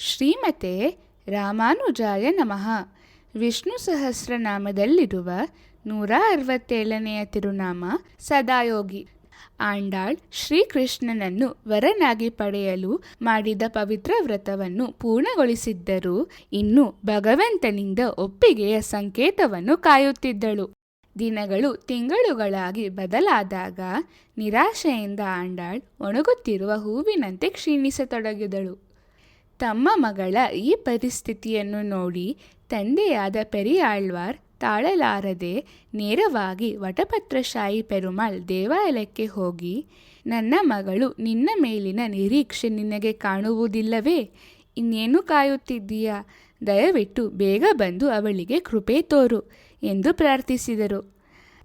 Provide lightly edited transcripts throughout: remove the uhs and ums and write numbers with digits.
ಶ್ರೀಮತೆ ರಾಮಾನುಜಾಯ ನಮಃ. ವಿಷ್ಣು ಸಹಸ್ರನಾಮದಲ್ಲಿರುವ 167ನೆಯ ತಿರುನಾಮ ಸದಾಯೋಗಿ. ಆಂಡಾಳ್ ಶ್ರೀಕೃಷ್ಣನನ್ನು ವರನಾಗಿ ಪಡೆಯಲು ಮಾಡಿದ ಪವಿತ್ರ ವ್ರತವನ್ನು ಪೂರ್ಣಗೊಳಿಸಿದ್ದರೂ ಇನ್ನೂ ಭಗವಂತನಿಂದ ಒಪ್ಪಿಗೆಯ ಸಂಕೇತವನ್ನು ಕಾಯುತ್ತಿದ್ದಳು. ದಿನಗಳು ತಿಂಗಳುಗಳಾಗಿ ಬದಲಾದಾಗ ನಿರಾಶೆಯಿಂದ ಆಂಡಾಳ್ ಒಣಗುತ್ತಿರುವ ಹೂವಿನಂತೆ ಕ್ಷೀಣಿಸತೊಡಗಿದಳು. ತಮ್ಮ ಮಗಳ ಈ ಪರಿಸ್ಥಿತಿಯನ್ನು ನೋಡಿ ತಂದೆಯಾದ ಪೆರಿಯಾಳ್ವಾರ್ ತಾಳಲಾರದೆ ನೇರವಾಗಿ ವಟಪತ್ರಶಾಹಿ ಪೆರುಮಾಳ್ ದೇವಾಲಯಕ್ಕೆ ಹೋಗಿ, ನನ್ನ ಮಗಳು ನಿನ್ನ ಮೇಲಿನ ನಿರೀಕ್ಷೆ ನಿನಗೆ ಕಾಣುವುದಿಲ್ಲವೇ? ಇನ್ನೇನು ಕಾಯುತ್ತಿದ್ದೀಯಾ? ದಯವಿಟ್ಟು ಬೇಗ ಬಂದು ಅವಳಿಗೆ ಕೃಪೆ ತೋರು ಎಂದು ಪ್ರಾರ್ಥಿಸಿದರು.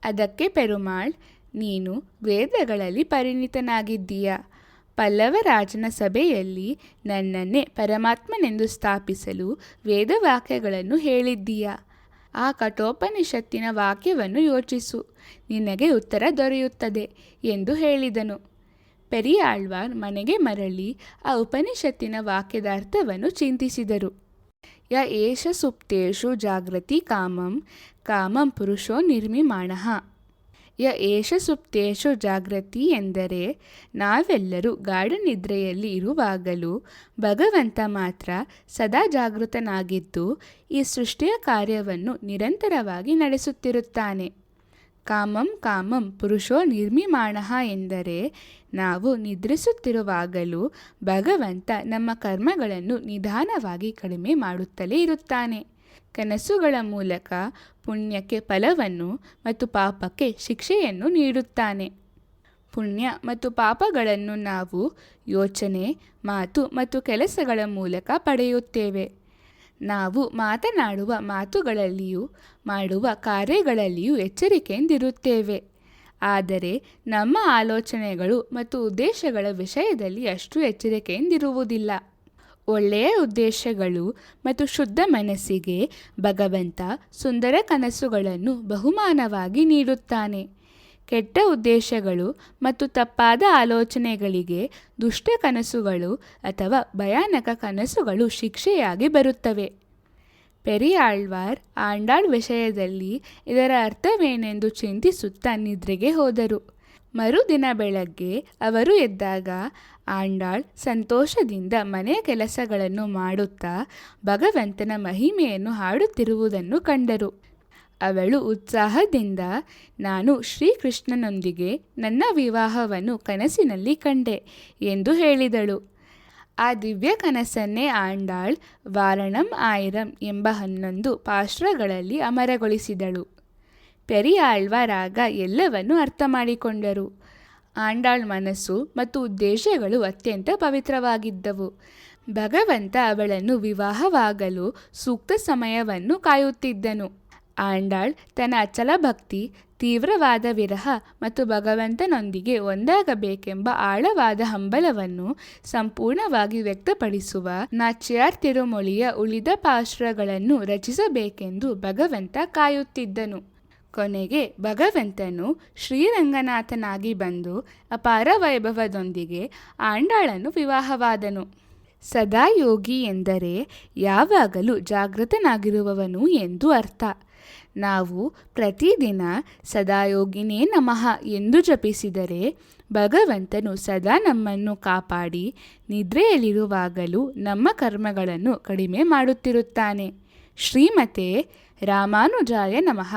ಅದಕ್ಕೆ ಪೆರುಮಾಳ್, ನೀನು ವೇದಗಳಲ್ಲಿ ಪರಿಣಿತನಾಗಿದ್ದೀಯಾ. ಪಲ್ಲವ ರಾಜನ ಸಭೆಯಲ್ಲಿ ನನ್ನನ್ನೇ ಪರಮಾತ್ಮನೆಂದು ಸ್ಥಾಪಿಸಲು ವೇದವಾಕ್ಯಗಳನ್ನು ಹೇಳಿದ್ದೀಯಾ. ಆ ಕಠೋಪನಿಷತ್ತಿನ ವಾಕ್ಯವನ್ನು ಯೋಚಿಸು, ನಿನಗೆ ಉತ್ತರ ದೊರೆಯುತ್ತದೆ ಎಂದು ಹೇಳಿದನು. ಪೆರಿಯಾಳ್ವಾರ್ ಮನೆಗೆ ಮರಳಿ ಆ ಉಪನಿಷತ್ತಿನ ವಾಕ್ಯದ ಅರ್ಥವನ್ನು ಚಿಂತಿಸಿದರು. ಯ ಏಷ ಸುಪ್ತೇಷು ಜಾಗೃತಿ ಕಾಮಂ ಕಾಮಂ ಪುರುಷೋ ನಿರ್ಮಿಮಾಣಃ. ಯ ಏಷ ಸುಪ್ತೇಷು ಜಾಗೃತಿ ಎಂದರೆ ನಾವೆಲ್ಲರೂ ಗಾಢ ನಿದ್ರೆಯಲ್ಲಿ ಇರುವಾಗಲೂ ಭಗವಂತ ಮಾತ್ರ ಸದಾ ಜಾಗೃತನಾಗಿದ್ದು ಈ ಸೃಷ್ಟಿಯ ಕಾರ್ಯವನ್ನು ನಿರಂತರವಾಗಿ ನಡೆಸುತ್ತಿರುತ್ತಾನೆ. ಕಾಮಂ ಕಾಮಂ ಪುರುಷೋ ನಿರ್ಮಿಮಾಣಃ ಎಂದರೆ ನಾವು ನಿದ್ರಿಸುತ್ತಿರುವಾಗಲೂ ಭಗವಂತ ನಮ್ಮ ಕರ್ಮಗಳನ್ನು ನಿಧಾನವಾಗಿ ಕಡಿಮೆ ಮಾಡುತ್ತಲೇ ಇರುತ್ತಾನೆ. ಕನಸುಗಳ ಮೂಲಕ ಪುಣ್ಯಕ್ಕೆ ಫಲವನ್ನು ಮತ್ತು ಪಾಪಕ್ಕೆ ಶಿಕ್ಷೆಯನ್ನು ನೀಡುತ್ತಾನೆ. ಪುಣ್ಯ ಮತ್ತು ಪಾಪಗಳನ್ನು ನಾವು ಯೋಚನೆ, ಮಾತು ಮತ್ತು ಕೆಲಸಗಳ ಮೂಲಕ ಪಡೆಯುತ್ತೇವೆ. ನಾವು ಮಾತನಾಡುವ ಮಾತುಗಳಲ್ಲಿಯೂ ಮಾಡುವ ಕಾರ್ಯಗಳಲ್ಲಿಯೂ ಎಚ್ಚರಿಕೆಯಿಂದಿರುತ್ತೇವೆ. ಆದರೆ ನಮ್ಮ ಆಲೋಚನೆಗಳು ಮತ್ತು ಉದ್ದೇಶಗಳ ವಿಷಯದಲ್ಲಿ ಅಷ್ಟು ಎಚ್ಚರಿಕೆಯಿಂದಿರುವುದಿಲ್ಲ. ಒಳ್ಳೆಯ ಉದ್ದೇಶಗಳು ಮತ್ತು ಶುದ್ಧ ಮನಸ್ಸಿಗೆ ಭಗವಂತ ಸುಂದರ ಕನಸುಗಳನ್ನು ಬಹುಮಾನವಾಗಿ ನೀಡುತ್ತಾನೆ. ಕೆಟ್ಟ ಉದ್ದೇಶಗಳು ಮತ್ತು ತಪ್ಪಾದ ಆಲೋಚನೆಗಳಿಗೆ ದುಷ್ಟ ಕನಸುಗಳು ಅಥವಾ ಭಯಾನಕ ಕನಸುಗಳು ಶಿಕ್ಷೆಯಾಗಿ ಬರುತ್ತವೆ. ಪೆರಿಯಾಳ್ವಾರ್ ಆಂಡಾಳ್ ವಿಷಯದಲ್ಲಿ ಇದರ ಅರ್ಥವೇನೆಂದು ಚಿಂತಿಸುತ್ತಾ ನಿದ್ರೆಗೆ ಹೋದರು. ಮರುದಿನ ಬೆಳಗ್ಗೆ ಅವರು ಎದ್ದಾಗ ಆಂಡಾಳ್ ಸಂತೋಷದಿಂದ ಮನೆಯ ಕೆಲಸಗಳನ್ನು ಮಾಡುತ್ತಾ ಭಗವಂತನ ಮಹಿಮೆಯನ್ನು ಹಾಡುತ್ತಿರುವುದನ್ನು ಕಂಡರು. ಅವಳು ಉತ್ಸಾಹದಿಂದ, ನಾನು ಶ್ರೀಕೃಷ್ಣನೊಂದಿಗೆ ನನ್ನ ವಿವಾಹವನ್ನು ಕನಸಿನಲ್ಲಿ ಕಂಡೆ ಎಂದು ಹೇಳಿದಳು. ಆ ದಿವ್ಯ ಕನಸನ್ನೇ ಆಂಡಾಳ್ ವಾರಣಂ ಆಯಿರಂ ಎಂಬ 11 ಪಾಶ್ರಗಳಲ್ಲಿ ಅಮರಗೊಳಿಸಿದಳು. ಪೆರಿಯಾಳ್ವಾರ್ ಆಗ ಎಲ್ಲವನ್ನೂ ಅರ್ಥ ಮಾಡಿಕೊಂಡರು. ಆಂಡಾಳ್ ಮನಸ್ಸು ಮತ್ತು ಉದ್ದೇಶಗಳು ಅತ್ಯಂತ ಪವಿತ್ರವಾಗಿದ್ದವು. ಭಗವಂತ ಅವಳನ್ನು ವಿವಾಹವಾಗಲು ಸೂಕ್ತ ಸಮಯವನ್ನು ಕಾಯುತ್ತಿದ್ದನು. ಆಂಡಾಳ್ ತನ್ನ ಅಚಲ ಭಕ್ತಿ, ತೀವ್ರವಾದ ವಿರಹ ಮತ್ತು ಭಗವಂತನೊಂದಿಗೆ ಒಂದಾಗಬೇಕೆಂಬ ಆಳವಾದ ಹಂಬಲವನ್ನು ಸಂಪೂರ್ಣವಾಗಿ ವ್ಯಕ್ತಪಡಿಸುವ ನಾಚ್ಯಾರ್ ತಿರುಮೊಳಿಯ ಉಳಿದ ಪಾಶ್ರಗಳನ್ನು ರಚಿಸಬೇಕೆಂದು ಭಗವಂತ ಕಾಯುತ್ತಿದ್ದನು. ಕೊನೆಗೆ ಭಗವಂತನು ಶ್ರೀರಂಗನಾಥನಾಗಿ ಬಂದು ಅಪಾರ ವೈಭವದೊಂದಿಗೆ ಆಂಡಾಳನ್ನು ವಿವಾಹವಾದನು. ಸದಾಯೋಗಿ ಎಂದರೆ ಯಾವಾಗಲೂ ಜಾಗೃತನಾಗಿರುವವನು ಎಂದು ಅರ್ಥ. ನಾವು ಪ್ರತಿದಿನ ಸದಾಯೋಗಿನೇ ನಮಃ ಎಂದು ಜಪಿಸಿದರೆ ಭಗವಂತನು ಸದಾ ನಮ್ಮನ್ನು ಕಾಪಾಡಿ ನಿದ್ರೆಯಲ್ಲಿರುವಾಗಲೂ ನಮ್ಮ ಕರ್ಮಗಳನ್ನು ಕಡಿಮೆ ಮಾಡುತ್ತಿರುತ್ತಾನೆ. ಶ್ರೀಮತೆ ರಾಮಾನುಜಾಯ ನಮಃ.